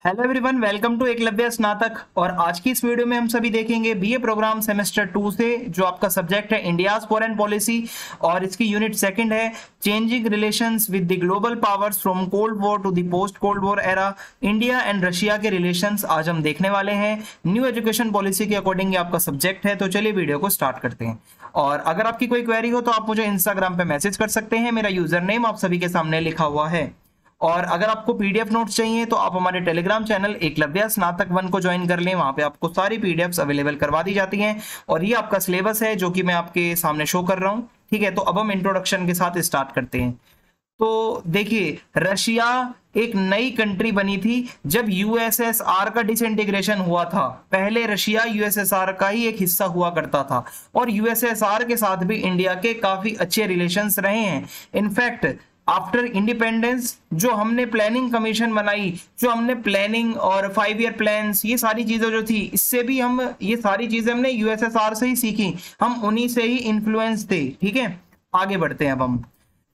Hello everyone, welcome to Eklavya Snatak. और आज की इस वीडियो में हम सभी देखेंगे बीए प्रोग्राम सेमेस्टर 2 से, जो आपका सब्जेक्ट है इंडियाज फॉरेन पॉलिसी, और इसकी यूनिट सेकंड है changing relations with the global powers from cold war to the post cold war era, India and Russia के रिलेशंस आज हम देखने वाले हैं। न्यू एजुकेशन पॉलिसी के अकॉर्डिंग ये आपका सब्जेक्ट है। तो चलिए वीडियो को स्टार्ट करते हैं। और अगर आपकी कोई क्वेरी हो तो आप मुझे इंस्टाग्राम पे मैसेज कर सकते हैं। मेरा यूजर नेम आप सभी के सामने लिखा हुआ है। और अगर आपको पीडीएफ नोट्स चाहिए तो आप हमारे टेलीग्राम चैनल एकलव्य स्नातक 1 को ज्वाइन कर लें। वहां पे आपको सारी पीडीएफ्स अवेलेबल करवा दी जाती हैं। और ये आपका सिलेबस है जो कि मैं आपके सामने शो कर रहा हूं। ठीक है, तो अब हम इंट्रोडक्शन के साथ स्टार्ट करते हैं। तो देखिए, रशिया एक नई कंट्री बनी थी जब यूएसएसआर का डिसइंटीग्रेशन हुआ था। पहले रशिया यूएसएसआर का ही एक हिस्सा हुआ करता था, और यूएसएसआर के साथ भी इंडिया के काफी अच्छे रिलेशंस रहे हैं। इनफैक्ट आफ्टर इंडिपेंडेंस जो हमने प्लानिंग कमीशन बनाई, जो हमने प्लानिंग और 5 ईयर प्लान्स, ये सारी चीजें जो थी, इससे भी हम ये सारी चीजें हमने यूएसएसआर से ही सीखी। हम उन्हीं से ही इन्फ्लुएंस थे। ठीक है, आगे बढ़ते हैं। अब हम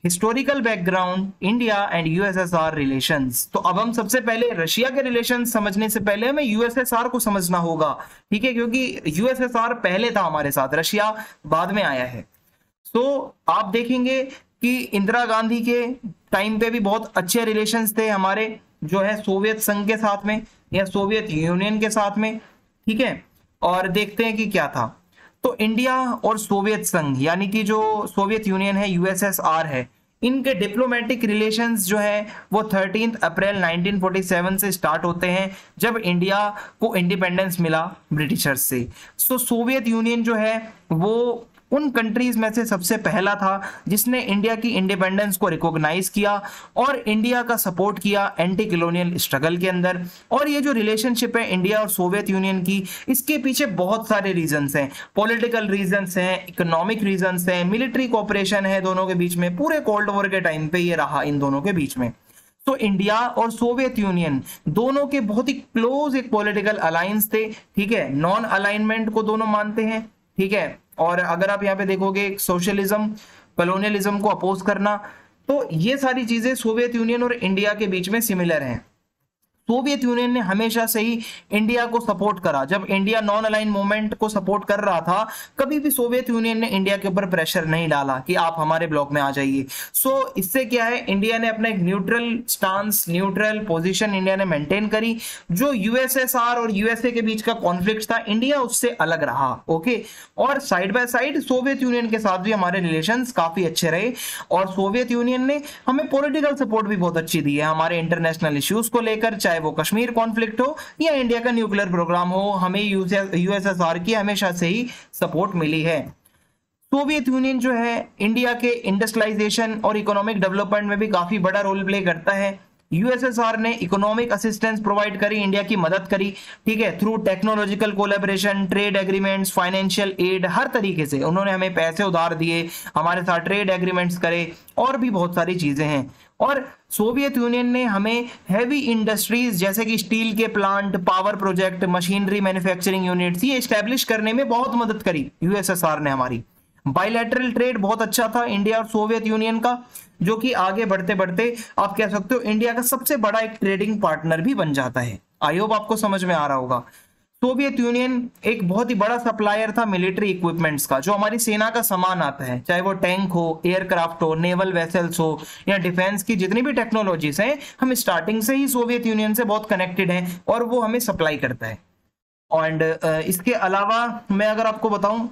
historical background India and USSR relations. तो अब हम सबसे पहले रशिया के रिलेशंस समझने से पहले हमें यूएसएसआर को समझना होगा। ठीक है, क्योंकि यूएसएसआर पहले था हमारे साथ, रशिया बाद में आया है। तो आप देखेंगे कि इंदिरा गांधी के टाइम पे भी बहुत अच्छे रिलेशंस थे हमारे, जो है सोवियत संघ के साथ में या सोवियत यूनियन के साथ में। ठीक है, और देखते हैं कि क्या था। तो इंडिया और सोवियत संघ, यानी कि जो सोवियत यूनियन है, यूएसएसआर है, इनके डिप्लोमेटिक रिलेशंस जो है वो 13 अप्रैल 1947 से स्टार्ट होते हैं, जब इंडिया को इंडिपेंडेंस मिला ब्रिटिशर्स से। सो सोवियत यूनियन जो है वो उन कंट्रीज में से सबसे पहला था जिसने इंडिया की इंडिपेंडेंस को रिकॉग्नाइज किया और इंडिया का सपोर्ट किया एंटी कॉलोनियल स्ट्रगल के अंदर। और ये जो रिलेशनशिप है इंडिया और सोवियत यूनियन की, इसके पीछे बहुत सारे रीजंस हैं। पॉलिटिकल रीजंस हैं, इकोनॉमिक रीजंस हैं, मिलिट्री कोऑपरेशन है दोनों के बीच में। पूरे कोल्ड वॉर के टाइम पे ये रहा इन दोनों के बीच में। तो इंडिया और सोवियत यूनियन दोनों के बहुत ही क्लोज एक पॉलिटिकल अलायंस थे। ठीक है, नॉन अलाइनमेंट को दोनों मानते हैं। ठीक है, और अगर आप यहाँ पे देखोगे सोशलिज्म, कॉलोनियलिज्म को अपोज करना, तो ये सारी चीजें सोवियत यूनियन और इंडिया के बीच में सिमिलर हैं। सोवियत यूनियन ने हमेशा से ही इंडिया को सपोर्ट करा। जब इंडिया नॉन अलाइन मूवमेंट को सपोर्ट कर रहा था, कभी भी सोवियत यूनियन ने इंडिया के ऊपर प्रेशर नहीं डाला कि आप हमारे ब्लॉक में आ जाइए। सो इससे क्या है, इंडिया ने अपना एक neutral stance, neutral position India ने मेंटेन करी। जो यूएसएसआर और यूएसए के बीच का कॉन्फ्लिक्ट था, इंडिया उससे अलग रहा। ओके, और side by side Soviet union के साथ भी हमारे रिलेशंस काफी अच्छे रहे। और सोवियत यूनियन ने हमें पॉलिटिकल सपोर्ट भी बहुत अच्छी दी है हमारे इंटरनेशनल इश्यूज को लेकर, चाहे वो कश्मीर कॉन्फ्लिक्ट हो या इंडिया का न्यूक्लियर प्रोग्राम हो। हमें यूएसएसआर की हमेशा से ही सपोर्ट मिली है। सोवियत यूनियन जो है इंडिया के इंडस्ट्रियलाइजेशन और इकोनॉमिक डेवलपमेंट में भी काफी बड़ा रोल प्ले करता है। यूएसएसआर ने इकोनॉमिक असिस्टेंस प्रोवाइड करी, इंडिया की मदद करी। ठीक है, through technological collaboration, trade agreements, financial aid, हर तरीके से उन्होंने हमें पैसे उधार दिए, हमारे साथ ट्रेड एग्रीमेंट्स करे, और भी बहुत सारी चीजें हैं। और सोवियत यूनियन ने हमें हैवी इंडस्ट्रीज जैसे कि स्टील के plant, power project, machinery manufacturing units, ये एस्टैब्लिश करने में बहुत मदद करी यूएसएसआर ने हमारी। बायलैटरल ट्रेड बहुत अच्छा था इंडिया और सोवियत यूनियन का, जो कि आगे बढ़ते बढ़ते आप कह सकते हो इंडिया का सबसे बड़ा एक ट्रेडिंग पार्टनर भी बन जाता है। आई होप आपको समझ में आ रहा होगा। सोवियत यूनियन एक बहुत ही बड़ा सप्लायर था मिलिट्री इक्विपमेंट्स का, जो हमारी सेना का सामान आता है, चाहे वो टैंक हो, एयरक्राफ्ट हो, नेवल वेसल्स हो, या डिफेंस की जितनी भी टेक्नोलॉजीज हैं, हम स्टार्टिंग से ही सोवियत यूनियन से बहुत कनेक्टेड हैं और वो हमें सप्लाई करता है। एंड इसके अलावा मैं अगर आपको बताऊं,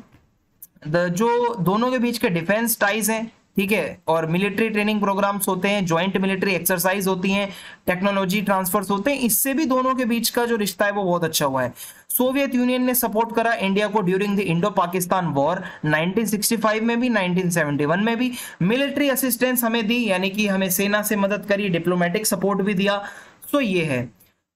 जो दोनों के बीच के डिफेंस टाइज हैं, ठीक है, और मिलिट्री ट्रेनिंग प्रोग्राम्स होते हैं, ज्वाइंट मिलिट्री एक्सरसाइज होती हैं, टेक्नोलॉजी ट्रांसफर्स होते हैं, इससे भी दोनों के बीच का जो रिश्ता है वो बहुत अच्छा हुआ है। सोवियत यूनियन ने सपोर्ट करा इंडिया को during the Indo Pakistan war 1965 में भी, 1971 में भी। मिलिट्री असिस्टेंस हमें दी, यानी कि हमें सेना से मदद करी, डिप्लोमेटिक सपोर्ट भी दिया। सो ये है।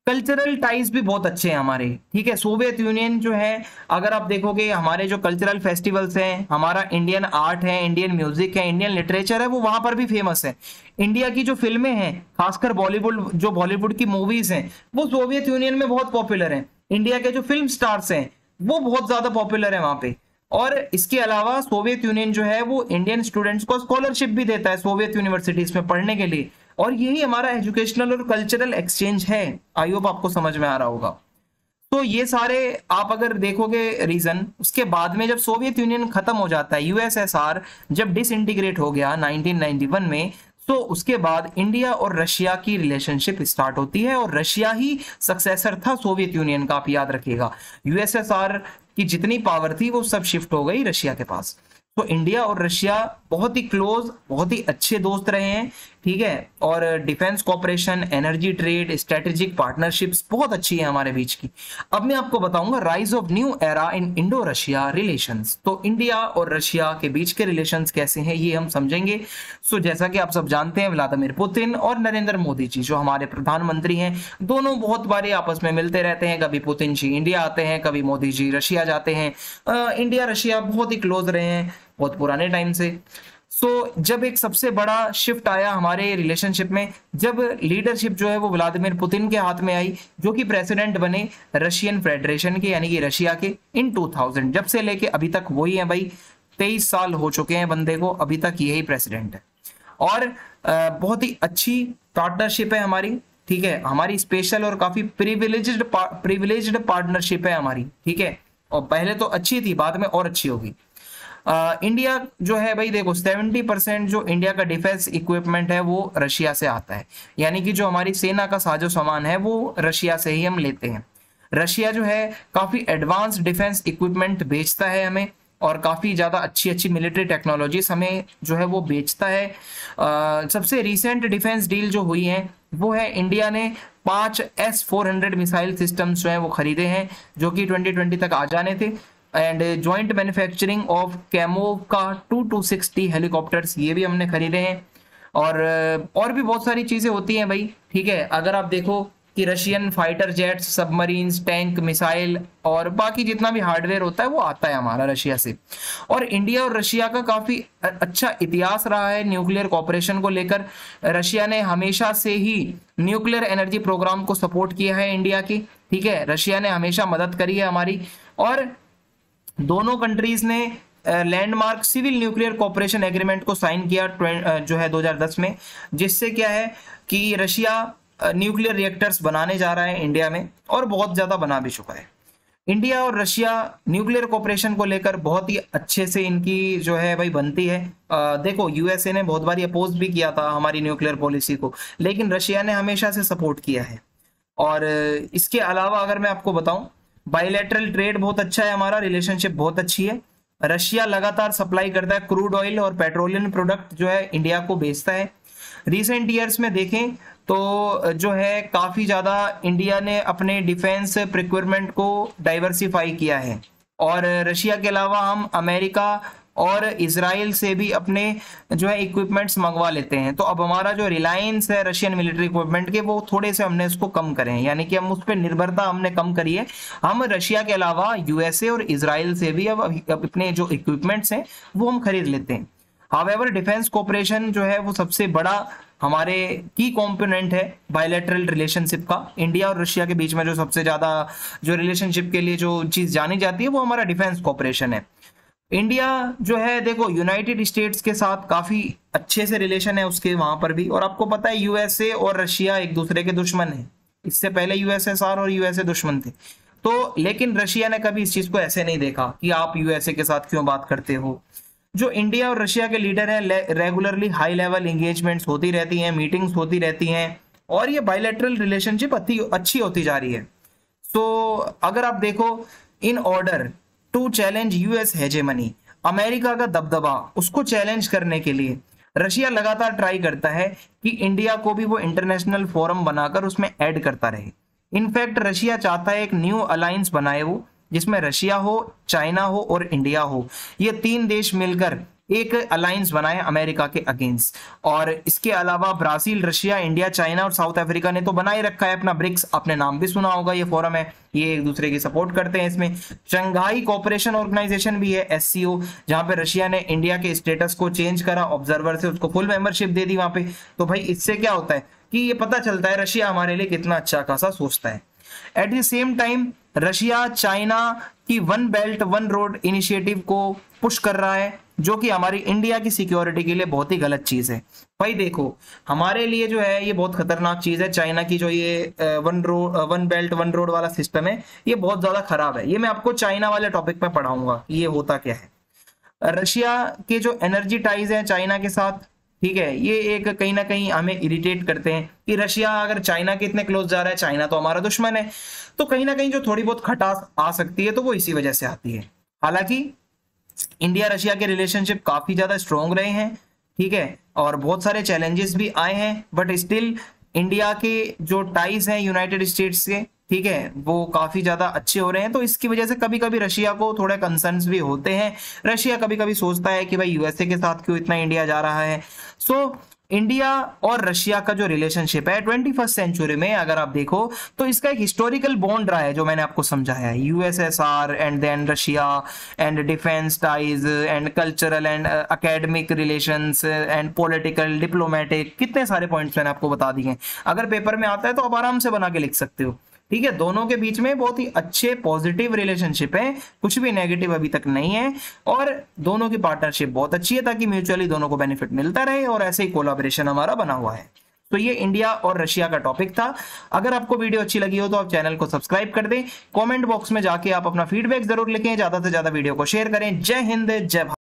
कल्चरल टाइज भी बहुत अच्छे हैं हमारे। ठीक है, सोवियत यूनियन जो है, अगर आप देखोगे हमारे जो कल्चरल फेस्टिवल्स हैं, हमारा इंडियन आर्ट है, इंडियन म्यूजिक है, इंडियन लिटरेचर है, वो वहां पर भी फेमस है। इंडिया की जो फिल्में हैं, खासकर बॉलीवुड, जो बॉलीवुड की मूवीज हैं, वो सोवियत यूनियन में बहुत पॉपुलर हैं। इंडिया के जो फिल्म स्टार्स हैं वो बहुत ज्यादा पॉपुलर है वहां पे। और इसके अलावा सोवियत यूनियन जो है वो इंडियन स्टूडेंट्स को स्कॉलरशिप भी देता है सोवियत यूनिवर्सिटीज में पढ़ने के लिए। और यही हमारा एजुकेशनल और कल्चरल एक्सचेंज है। आई होप आपको समझ में आ रहा होगा। तो ये सारे आप अगर देखोगे रीजन, उसके बाद में जब सोवियत यूनियन खत्म हो जाता है, यूएसएसआर जब डिसइंटीग्रेट हो गया 1991 में, तो उसके बाद इंडिया और रशिया की रिलेशनशिप स्टार्ट होती है, और रशिया ही सक्सेसर था सोवियत यूनियन का, आप याद रखिएगा। यूएसएसआर की जितनी पावर थी वो सब शिफ्ट हो गई रशिया के पास। तो इंडिया और रशिया बहुत ही क्लोज, बहुत ही अच्छे दोस्त रहे हैं, ठीक है। और defence cooperation, energy trade, strategic partnerships बहुत अच्छी है हमारे बीच की। अब मैं आपको बताऊंगा rise of new era in Indo Russia relations. तो इंडिया और रशिया के बीच के रिलेशंस कैसे हैं ये हम समझेंगे। सो जैसा कि आप सब जानते हैं, व्लादिमीर पुतिन और नरेंद्र मोदी जी जो हमारे प्रधानमंत्री हैं, दोनों बहुत बारी आपस में मिलते रहते हैं। कभी पुतिन जी इंडिया आते हैं, कभी मोदी जी रशिया जाते हैं। इंडिया रशिया बहुत ही क्लोज रहे हैं बहुत पुराने टाइम से। जब एक सबसे बड़ा शिफ्ट आया हमारे रिलेशनशिप में, जब लीडरशिप जो है वो व्लादिमीर पुतिन के हाथ में आई, जो कि प्रेसिडेंट बने रशियन फेडरेशन के, यानी कि रशिया के, इन 2000, जब से लेके अभी तक वही है भाई। 23 साल हो चुके हैं बंदे को, अभी तक यही प्रेसिडेंट है। और बहुत ही अच्छी पार्टनरशिप है हमारी, ठीक है। हमारी स्पेशल और काफी प्रिविलेज्ड पार्टनरशिप है हमारी, ठीक है। और पहले तो अच्छी थी, बाद में और अच्छी होगी। इंडिया जो है भाई देखो, 70% जो इंडिया का डिफेंस इक्विपमेंट है वो रशिया से आता है, यानी कि जो हमारी सेना का साजो सामान है वो रशिया से ही हम लेते हैं। रशिया जो है काफी एडवांस डिफेंस इक्विपमेंट बेचता है हमें, और काफी ज्यादा अच्छी अच्छी मिलिट्री टेक्नोलॉजीज हमें जो है वो बेचता है। सबसे रिसेंट डिफेंस डील जो हुई है वो है, इंडिया ने 5 S-400 मिसाइल सिस्टम्स जो है वो खरीदे हैं, जो कि 2020 तक आ जाने थे। एंड जॉइंट मैन्युफैक्चरिंग ऑफ कैमोव का 260 हेलीकॉप्टर्स, ये भी हमने खरीदे हैं। और भी बहुत सारी चीजें होती हैं भाई, ठीक है। अगर आप देखो कि Russian fighter jets, submarines, tank, missile और बाकी जितना भी हार्डवेयर होता है वो आता है हमारा रशिया से। और इंडिया और रशिया का काफी अच्छा इतिहास रहा है न्यूक्लियर कॉपरेशन को लेकर। रशिया ने हमेशा से ही न्यूक्लियर एनर्जी प्रोग्राम को सपोर्ट किया है इंडिया की, ठीक है। रशिया ने हमेशा मदद करी है हमारी, और दोनों कंट्रीज ने landmark civil nuclear cooperation agreement को साइन किया जो है 2010 में, जिससे क्या है कि रशिया न्यूक्लियर रिएक्टर्स बनाने जा रहा है इंडिया में, और बहुत ज्यादा बना भी चुका है। इंडिया और रशिया न्यूक्लियर कॉपरेशन को लेकर बहुत ही अच्छे से इनकी जो है भाई बनती है। देखो यूएसए ने बहुत बार अपोज भी किया था हमारी न्यूक्लियर पॉलिसी को, लेकिन रशिया ने हमेशा से सपोर्ट किया है। और इसके अलावा अगर मैं आपको बताऊं, बायलैटरल ट्रेड बहुत अच्छा है हमारा, रिलेशनशिप बहुत अच्छी है। रशिया लगातार सप्लाई करता है क्रूड ऑयल और पेट्रोलियम प्रोडक्ट जो है इंडिया को बेचता है। रिसेंट ईयर्स में देखें तो जो है काफी ज्यादा इंडिया ने अपने डिफेंस प्रिक्योरमेंट को डाइवर्सिफाई किया है, और रशिया के अलावा हम अमेरिका और इजराइल से भी अपने जो है इक्विपमेंट्स मंगवा लेते हैं। तो अब हमारा जो रिलायंस है रशियन मिलिट्री इक्विपमेंट के, वो थोड़े से हमने इसको कम करे हैं, यानी कि हम उस पर निर्भरता हमने कम करी है। हम रशिया के अलावा यूएसए और इजराइल से भी अब अपने जो इक्विपमेंट्स हैं वो हम खरीद लेते हैं। हावेवर डिफेंस कोऑपरेशन जो है वो सबसे बड़ा हमारे की कंपोनेंट है बायलैटरल रिलेशनशिप का। इंडिया और रशिया के बीच में जो सबसे ज्यादा जो रिलेशनशिप के लिए जो चीज जानी जाती है वो हमारा डिफेंस कोऑपरेशन है। इंडिया जो है देखो यूनाइटेड स्टेट्स के साथ काफी अच्छे से रिलेशन है उसके वहां पर भी, और आपको पता है यूएसए और रशिया एक दूसरे के दुश्मन है। इससे पहले यूएसएसआर और यूएसए दुश्मन थे, तो लेकिन रशिया ने कभी इस चीज को ऐसे नहीं देखा कि आप यूएसए के साथ क्यों बात करते हो। जो इंडिया और रशिया के लीडर हैं, रेगुलरली हाई लेवल एंगेजमेंट्स होती रहती हैं, मीटिंग्स होती रहती हैं, और ये बायलैटरल रिलेशनशिप अच्छी होती जा रही है। तो अगर आप देखो, in order to challenge US hegemony, America का दबदबा, उसको चैलेंज करने के लिए रशिया लगातार ट्राई करता है कि इंडिया को भी वो इंटरनेशनल फोरम बनाकर उसमें ऐड करता रहे। इनफैक्ट रशिया चाहता है एक न्यू अलायंस बनाए वो, जिसमें रशिया हो, चाइना हो और इंडिया हो, ये 3 देश मिलकर एक अलायंस बनाए अमेरिका के अगेंस्ट। और इसके अलावा ब्राजील, रशिया, इंडिया, चाइना और साउथ अफ्रीका ने तो बनाए रखा है अपना ब्रिक्स, आपने नाम भी सुना होगा, ये फोरम है, ये एक दूसरे की सपोर्ट करते हैं इसमें। शंघाई कोऑपरेशन ऑर्गेनाइजेशन भी है SCO, जहां पे रशिया ने इंडिया के स्टेटस को चेंज करा, ऑब्जर्वर से उसको फुल मेंबरशिप दे दी वहां पे। तो भाई इससे क्या होता है कि ये पता चलता है रशिया हमारे लिए कितना अच्छा खासा सोचता है। At the same time Russia China की one belt one road initiative को पुश कर रहा है, जो कि हमारी इंडिया की सिक्योरिटी के लिए बहुत ही गलत चीज है। भाई देखो, हमारे लिए जो है ये बहुत खतरनाक चीज है। चाइना की जो ये वन बेल्ट वन रोड वाला सिस्टम है, ये बहुत ज्यादा खराब है। ये मैं आपको चाइना वाले टॉपिक पे पढ़ाऊंगा ये होता क्या है। रशिया के जो एनर्जी टाइज है चाइना के साथ, ठीक है, ये एक कहीं ना कहीं हमें इरिटेट करते हैं कि रशिया अगर चाइना के इतने क्लोज जा रहा है, चाइना तो हमारा दुश्मन है, तो कहीं ना कहीं जो थोड़ी बहुत खटास आ सकती है तो वो इसी वजह से आती है। हालांकि इंडिया रशिया के रिलेशनशिप काफी ज्यादा स्ट्रोंग रहे हैं, ठीक है, और बहुत सारे चैलेंजेस भी आए हैं, बट स्टिल इंडिया के जो टाइज हैं यूनाइटेड स्टेट्स के, ठीक है, वो काफी ज्यादा अच्छे हो रहे हैं। तो इसकी वजह से कभी कभी रशिया को थोड़े कंसर्न्स भी होते हैं। रशिया कभी कभी सोचता है कि भाई यूएसए के साथ क्यों इतना इंडिया जा रहा है। सो इंडिया और रशिया का जो रिलेशनशिप है 21st सेंचुरी में अगर आप देखो तो इसका एक हिस्टोरिकल बॉन्ड रहा है, जो मैंने आपको समझाया है, USSR and then Russia and defence ties and cultural and academic relations and political diplomatic, कितने सारे पॉइंट्स मैंने आपको बता दिए हैं। अगर पेपर में आता है तो आप आराम से बना के लिख सकते हो, ठीक है। दोनों के बीच में बहुत ही अच्छे पॉजिटिव रिलेशनशिप है, कुछ भी नेगेटिव अभी तक नहीं है, और दोनों की पार्टनरशिप बहुत अच्छी है ताकि म्यूचुअली दोनों को बेनिफिट मिलता रहे, और ऐसे ही कोलैबोरेशन हमारा बना हुआ है। तो ये इंडिया और रशिया का टॉपिक था। अगर आपको वीडियो अच्छी लगी हो तो आप चैनल को सब्सक्राइब कर दें। कमेंट बॉक्स में जाके आप अपना फीडबैक जरूर लिखें, ज्यादा से ज्यादा वीडियो को शेयर करें। जय हिंद, जय भारत।